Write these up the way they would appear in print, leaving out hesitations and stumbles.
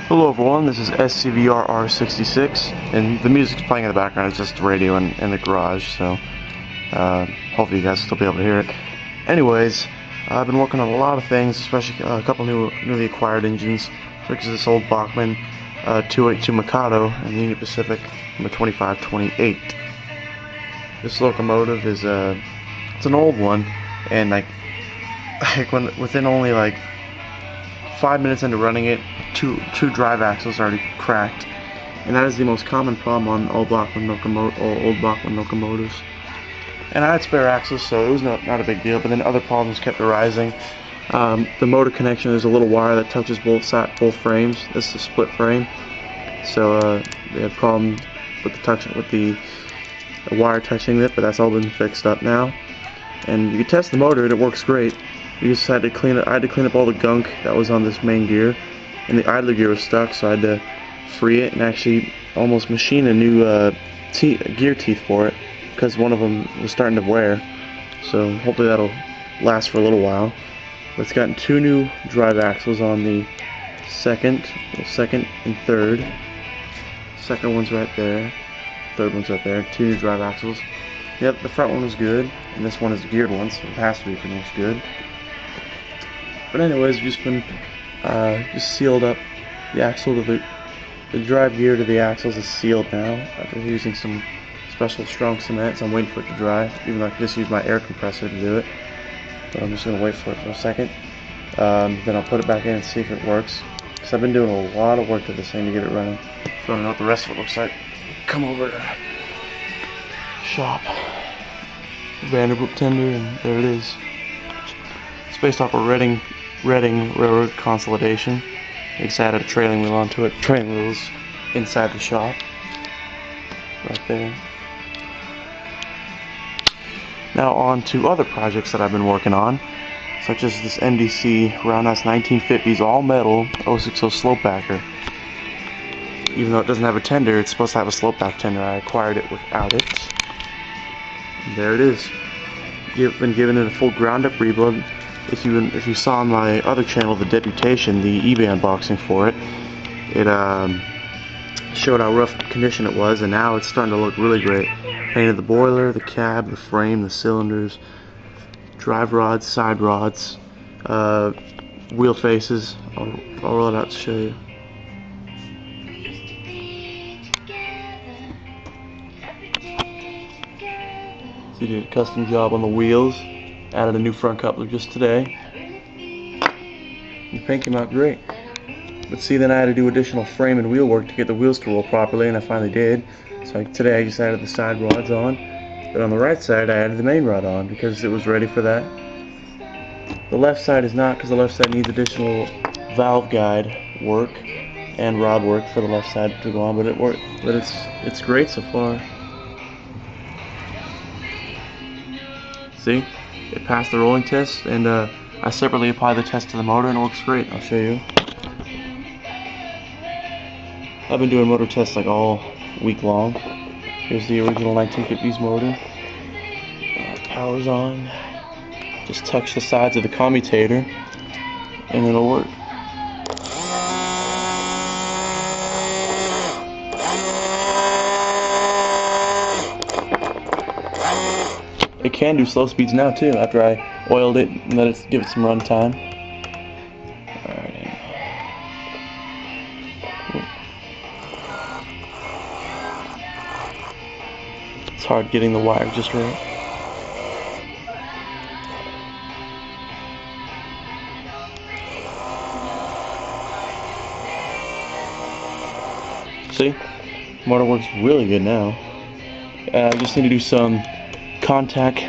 Hello everyone, this is SCVR R66, and the music's playing in the background. It's just the radio in the garage, so hopefully you guys will still be able to hear it. Anyways, I've been working on a lot of things, especially a couple newly acquired engines, such as this old Bachmann 282 Mikado and the Union Pacific number 2528. This locomotive is it's an old one, and within only 5 minutes into running it, two drive axles already cracked, and that is the most common problem on old Bachmann locomotives. And I had spare axles, so it was not a big deal. But then other problems kept arising. The motor connection is a little wire that touches both frames. This is a split frame, so they had a problem with the wire touching it, but that's all been fixed up now. And you can test the motor, and it works great. We just had to clean it. I had to clean up all the gunk that was on this main gear, and the idler gear was stuck, so I had to free it and actually almost machine a new gear teeth for it, because one of them was starting to wear. So hopefully that'll last for a little while. But it's gotten two new drive axles on the second and third. Second one's right there. Third one's right there. Two new drive axles. Yep, the front one was good, and this one is the geared one, so it has to be pretty much good. But anyways, we've just been just sealed up the axle to the drive gear to the axles is sealed now after using some special strong cement, so I'm waiting for it to dry, even though I can just use my air compressor to do it. But I'm just going to wait for it for a second. Then I'll put it back in and see if it works, because I've been doing a lot of work to this thing to get it running. If you want to know what the rest of it looks like, come over to shop. Vanderbilt tender, and there it is. It's based off of Reading Railroad consolidation. They just added a trailing wheel onto it. Trailing wheels inside the shop, right there. Now on to other projects that I've been working on, such as this NDC Roundhouse 1950s all metal 060 slopebacker. Even though it doesn't have a tender, it's supposed to have a slopeback tender. I acquired it without it. And there it is. I've been giving it a full ground up rebuild. If you saw on my other channel, the Deputation, the eBay unboxing for it, it showed how rough condition it was, and now it's starting to look really great. Painted the boiler, the cab, the frame, the cylinders, drive rods, side rods, wheel faces. I'll roll it out to show you. So you did a custom job on the wheels. Added a new front coupler just today. The paint came out great. But see, then I had to do additional frame and wheel work to get the wheels to roll properly, and I finally did. So today I just added the side rods on. But on the right side I added the main rod on because it was ready for that. The left side is not, because the left side needs additional valve guide work and rod work for the left side to go on, but it worked. But it's great so far. See? It passed the rolling test, and I separately applied the test to the motor, and it looks great. I'll show you. I've been doing motor tests like all week long. Here's the original 1950s motor. Power's on. Just touch the sides of the commutator, and it'll work. It can do slow speeds now too, after I oiled it and let it give it some run time. Alright. It's hard getting the wire just right. See? Motor works really good now. I just need to do some contact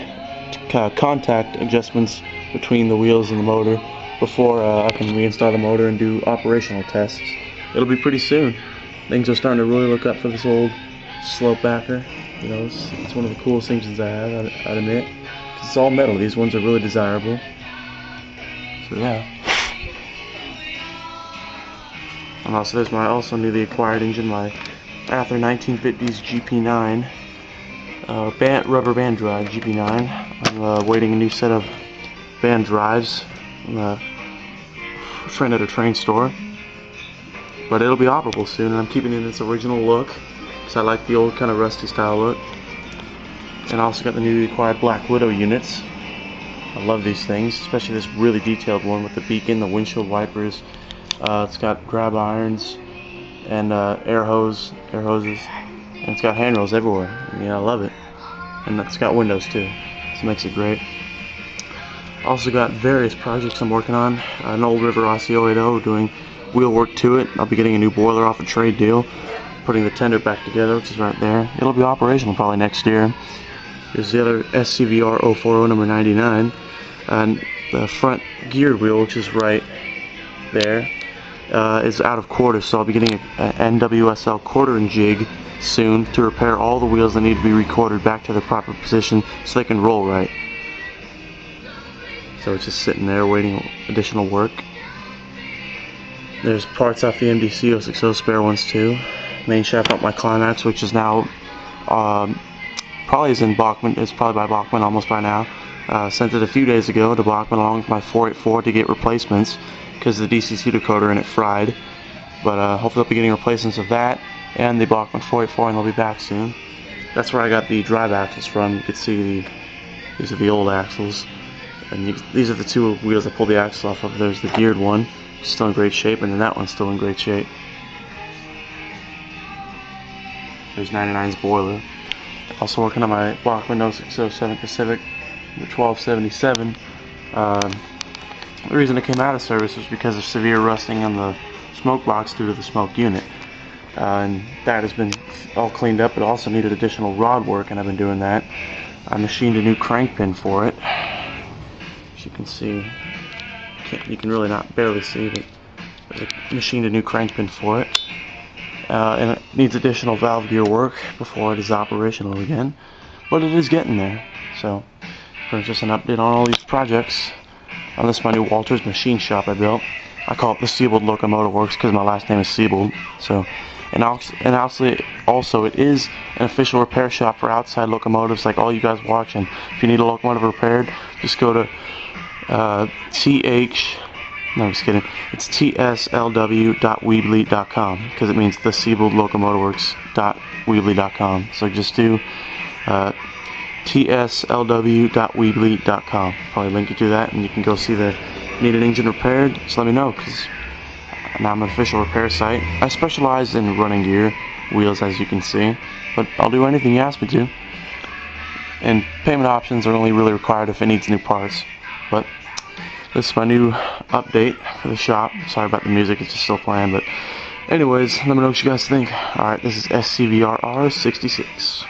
adjustments between the wheels and the motor before I can reinstall the motor and do operational tests. It'll be pretty soon. Things are starting to really look up for this old slopebacker. You know, it's one of the coolest things I have, I'd admit. It's all metal. These ones are really desirable. So yeah. And also there's my newly acquired engine, my Ather 1950s GP9. Rubber band drive GP9. I'm waiting a new set of band drives. I'm a friend at a train store. but it'll be operable soon, and I'm keeping it in its original look because I like the old kind of rusty style look. And I also got the newly acquired Black Widow units. I love these things, especially this really detailed one with the beacon, the windshield wipers. It's got grab irons and air hoses, and it's got handrails everywhere. I mean, I love it. And it's got windows too, so it makes it great. Also got various projects I'm working on. An old River Rossi 080 doing wheel work to it. I'll be getting a new boiler off a trade deal, putting the tender back together, which is right there. It'll be operational probably next year. Here's the other SCVR 040 number 99, and the front geared wheel, which is right there, is out of quarters, so I'll be getting an NWSL quartering jig soon to repair all the wheels that need to be recorded back to their proper position so they can roll right. So it's just sitting there waiting additional work. There's parts off the MDC 060 spare ones too. Main shaft up my Climax, which is now probably is in Bachman. It's probably by Bachman almost by now. Sent it a few days ago to Bachman along with my 484 to get replacements because the DCC decoder in it fried. But hopefully I'll be getting replacements of that and the Bachman 484, and they'll be back soon. That's where I got the drive axles from. You can see these are the old axles, and these are the two wheels I pulled the axle off of. There's the geared one, still in great shape, and then that one's still in great shape. There's 99's boiler. Also working on my Bachman 0607 Pacific, the 1277. The reason it came out of service was because of severe rusting on the smoke box due to the smoke unit. And that has been all cleaned up. It also needed additional rod work, and I've been doing that. I machined a new crank pin for it. As you can see, you can really not barely see, but I machined a new crank pin for it. And it needs additional valve gear work before it is operational again, but it is getting there. So, just an update on all these projects. This is my new Walters machine shop I built. I call it the Siebold Locomotive Works because my last name is Siebold. So, and also it is an official repair shop for outside locomotives like all you guys watching. If you need a locomotive repaired, just go to no, I'm just kidding. It's tslw.weebly.com because it means the Siebold Locomotive Works.weebly.com. So just do tslw.weebly.com. Probably link you to that, and you can go see the need an engine repaired. Just let me know, because now I'm an official repair site. I specialize in running gear wheels, as you can see, but I'll do anything you ask me to. And payment options are only really required if it needs new parts. But this is my new update for the shop. Sorry about the music, it's just still playing, but anyways, let me know what you guys think. Alright, this is SCVR 66.